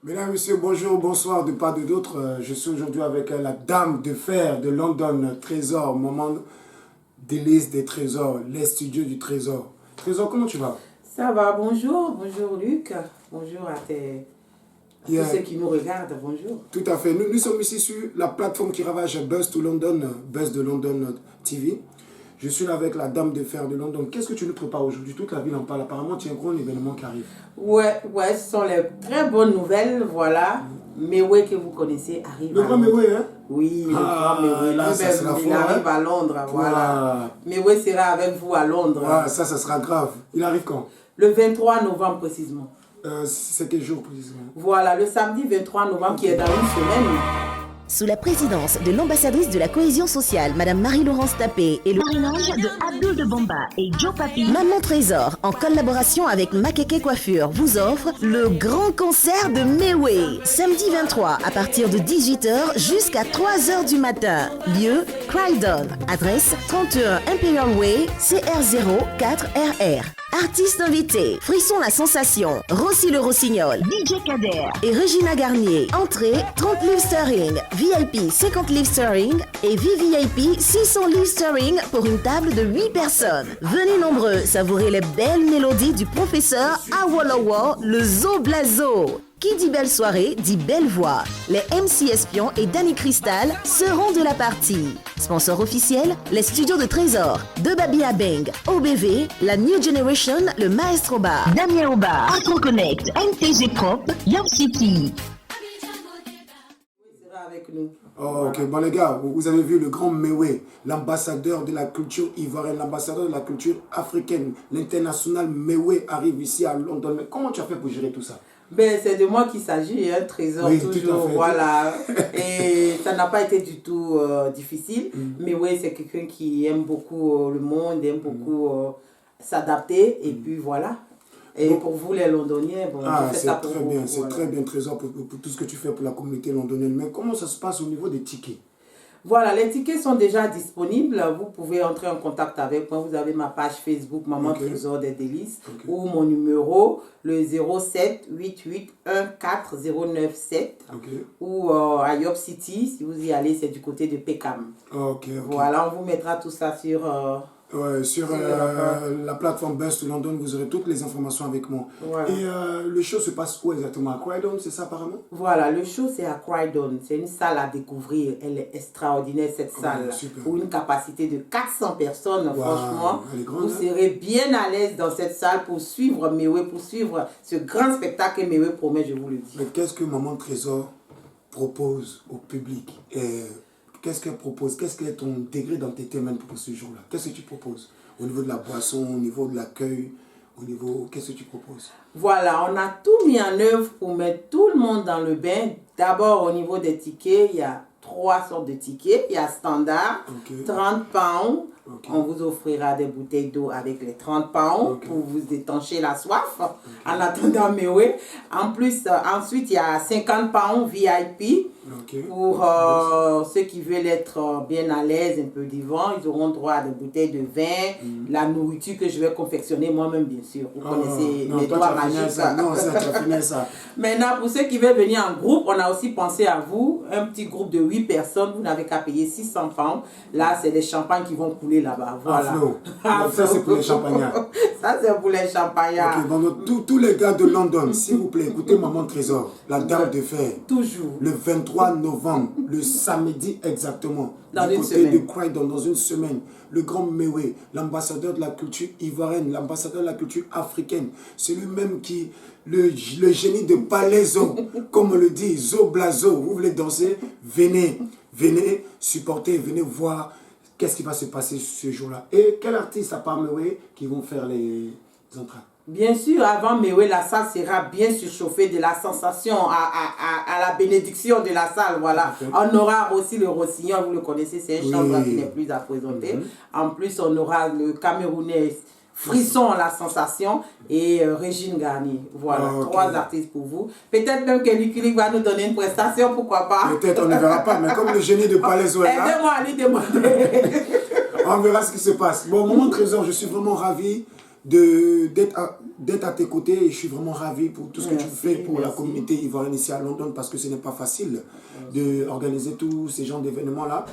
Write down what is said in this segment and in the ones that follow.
Mesdames, Messieurs, bonjour, bonsoir, de part et d'autre. Je suis aujourd'hui avec la dame de fer de London, Trésor, moment délice des trésors, les studios du Trésor. Trésor, comment tu vas? Ça va, bonjour Luc, bonjour à tous ceux qui nous regardent, bonjour. Tout à fait, nous sommes ici sur la plateforme qui ravage Buzz to London, Buzz de London TV. Je suis là avec la dame de fer de London. Qu'est-ce que tu nous prépares aujourd'hui? Toute la ville en parle. Apparemment, il y a un gros événement qui arrive. Ouais, ce sont les très bonnes nouvelles, voilà. Mewé que vous connaissez arrive. Le grand Mewé, hein? Oui, le grand Mewé. Là, ça sera il arrive à Londres, voilà. Mewé sera avec vous à Londres. Ah, ça sera grave. Il arrive quand? Le 23 novembre précisément. C'est quel jour précisément? Voilà, le samedi 23 novembre qui est dans une semaine. Sous la présidence de l'ambassadrice de la cohésion sociale, Madame Marie-Laurence Tapé et le parrainage de Abdul de Bomba et Joe Papi, Maman Trésor, en collaboration avec Makeke Coiffure, vous offre le grand concert de Mewé. Samedi 23 à partir de 18 h jusqu'à 3 h du matin. Lieu, Croydon. Adresse, 31 Imperial Way, CR04RR. Artistes invités, Frisson la Sensation, Rossi le Rossignol, DJ Kader et Regina Garnier. Entrée 30 livres sterling, VIP 50 livres sterling et VVIP 600 livres sterling pour une table de 8 personnes. Venez nombreux savourer les belles mélodies du professeur Awolowo, le Zo Blazo. Qui dit belle soirée dit belle voix. Les MC Espion et Danny Crystal seront de la partie. Sponsor officiel, les studios de Trésor, De Babi Abeng, OBV, la New Generation, le Maestro Bar, Damien Oba, Connect, NTG Prop, Young City. Il sera avec nous. Oh, ok, bon les gars, vous avez vu le grand Mewé, l'ambassadeur de la culture ivoirienne, l'ambassadeur de la culture africaine, l'international Mewé arrive ici à London. Mais comment tu as fait pour gérer tout ça? Ben, c'est de moi qu'il s'agit, un Trésor oui, toujours, voilà. Et ça n'a pas été du tout difficile. Mais oui, c'est quelqu'un qui aime beaucoup le monde, aime beaucoup s'adapter. Et puis voilà. Et bon, pour vous les Londoniens, bon, c'est très bien, c'est très bien Trésor pour tout ce que tu fais pour la communauté londonienne. Mais comment ça se passe au niveau des tickets? Voilà, les tickets sont déjà disponibles. Vous pouvez entrer en contact avec moi. Vous avez ma page Facebook Maman Trésor des Délices ou mon numéro, le 07 88 14 097 ou à York City. Si vous y allez, c'est du côté de Peckham. Voilà, on vous mettra tout ça sur... sur la plateforme Buzz to London, vous aurez toutes les informations avec moi. Voilà. Et le show se passe où exactement? À Croydon, c'est ça apparemment? Voilà, le show c'est à Croydon. C'est une salle à découvrir. Elle est extraordinaire cette salle. Pour une capacité de 400 personnes, franchement. Vous serez bien à l'aise dans cette salle pour suivre Mewé, pour suivre ce grand spectacle que Mewé promet, je vous le dis. Mais qu'est-ce que Maman Trésor propose au public? Qu'est-ce qu'elle propose? Qu'est-ce que est ton degré d'entertainment pour ce jour-là? Qu'est-ce que tu proposes? Au niveau de la boisson, au niveau de l'accueil, au niveau... Qu'est-ce que tu proposes? Voilà, on a tout mis en œuvre pour mettre tout le monde dans le bain. D'abord, au niveau des tickets, il y a 3 sortes de tickets. Il y a standard, 30 pounds. On vous offrira des bouteilles d'eau avec les 30 pounds pour vous étancher la soif en attendant Mewé. En plus, ensuite, il y a 50 pounds VIP. Pour ceux qui veulent être bien à l'aise, un peu vivants, ils auront droit à des bouteilles de vin, la nourriture que je vais confectionner moi-même, bien sûr. Vous connaissez mes doigts magiques. Ça. Maintenant, pour ceux qui veulent venir en groupe, on a aussi pensé à vous. Un petit groupe de 8 personnes, vous n'avez qu'à payer 600 pounds. Là, c'est des champagnes qui vont couler là-bas. Voilà. Ça, c'est pour les champagnards. Ça, c'est pour les champagnards. Donc, tous les gars de London, s'il vous plaît, écoutez Maman Trésor, la dame de fer. Toujours. Le 23 novembre, le samedi exactement, dans du une côté semaine. de Croydon, dans une semaine, le grand Mewé, l'ambassadeur de la culture ivoirienne, l'ambassadeur de la culture africaine, c'est lui-même qui, le génie de Palaiso, comme on le dit, Zo Blazo, vous voulez danser, venez supporter, venez voir qu'est-ce qui va se passer ce jour-là. Et quel artiste à part Mewé qui vont faire les entrées? Bien sûr, avant Mewé, la salle sera bien surchauffée de la sensation à la bénédiction de la salle. Voilà. On aura aussi le Rossignol, vous le connaissez, c'est un chanteur qui n'est plus à présenter. En plus, on aura le Camerounais Frisson, la sensation, et Regine Garnier. Voilà, 3 artistes pour vous. Peut-être même que Lucky va nous donner une prestation, pourquoi pas? Peut-être, on ne verra pas, mais comme le génie de Palaiso est là... Aidez-moi à lui demander. On verra ce qui se passe. Bon, Maman Trésor, je suis vraiment ravi de d'être à tes côtés et je suis vraiment ravi pour tout ce que tu fais pour la merci. communauté ivoirienne ici à London parce que ce n'est pas facile d'organiser tous ces genres d'événements-là.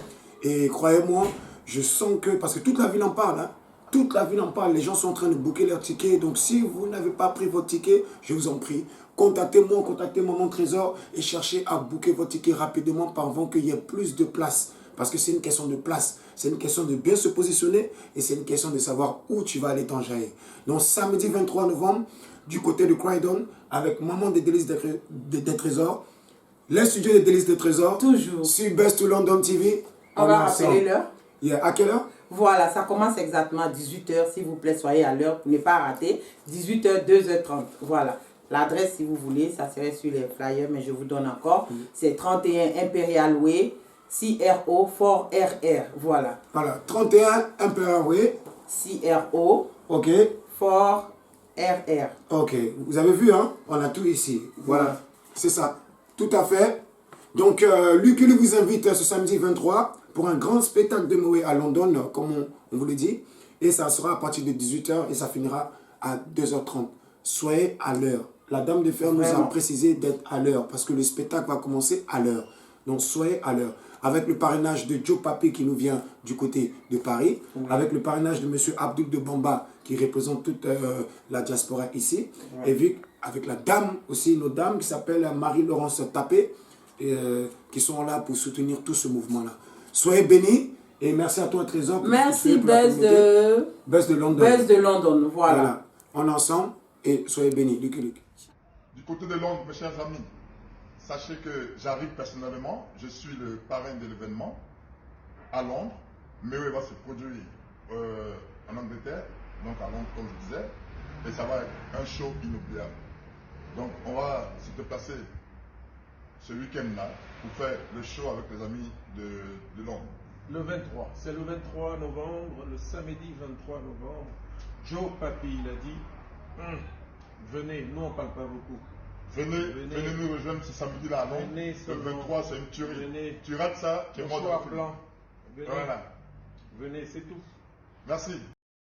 Et croyez-moi, je sens que, parce que toute la ville en parle, hein, toute la ville en parle, les gens sont en train de booker leurs tickets. Donc si vous n'avez pas pris votre ticket, je vous en prie, contactez-moi, contactez Maman Trésor et cherchez à booker votre ticket rapidement avant qu'il y ait plus de place. Parce que c'est une question de place, c'est une question de bien se positionner et c'est une question de savoir où tu vas aller t'enjailler. Donc samedi 23 novembre, du côté de Croydon, avec Maman des Délices des Trésors, les studios des Délices des Trésors, toujours sur Best to London TV. on va rappeler l'heure. Yeah. À quelle heure? Voilà, ça commence exactement à 18h, s'il vous plaît, soyez à l'heure pour ne pas rater. 18h, 2h30, voilà. L'adresse, si vous voulez, ça serait sur les flyers, mais je vous donne encore. C'est 31 Imperial Way, CRO 4RR, voilà. Voilà, 31 Imperial Way. CRO Ok. 4RR. Ok, vous avez vu, hein? On a tout ici. Voilà, c'est ça. Tout à fait. Donc, Lucky Luke vous invite ce samedi 23 pour un grand spectacle de Moé à London, comme on vous le dit. Et ça sera à partir de 18h et ça finira à 2h30. Soyez à l'heure. La Dame de Fer nous a précisé d'être à l'heure parce que le spectacle va commencer à l'heure. Donc, soyez à l'heure. Avec le parrainage de Joe Papi qui nous vient du côté de Paris. Avec le parrainage de M. Abdoul de Bamba qui représente toute la diaspora ici. Et vu avec la dame aussi, nos dames qui s'appelle Marie-Laurence Tapé. Qui sont là pour soutenir tout ce mouvement-là. Soyez bénis et merci à toi Trésor. Merci Buzz de London. Buzz de London, voilà. On est ensemble et soyez bénis. Lucky Luke. Du côté de Londres, mes chers amis, sachez que j'arrive personnellement, je suis le parrain de l'événement à Londres, mais il va se produire en Angleterre, donc à Londres comme je disais, et ça va être un show inoubliable. Donc on va se déplacer ce week-end-là pour faire le show avec les amis de Londres. Le 23, c'est le 23 novembre, le samedi 23 novembre. Joe Papi, il a dit, venez, nous on parle pas beaucoup. Venez nous rejoindre ce samedi-là, non? Venez le 23, c'est une tuerie. Venez. Tu rates ça, tu es mort. Blanc. Venez, Voilà. venez, c'est tout. Merci.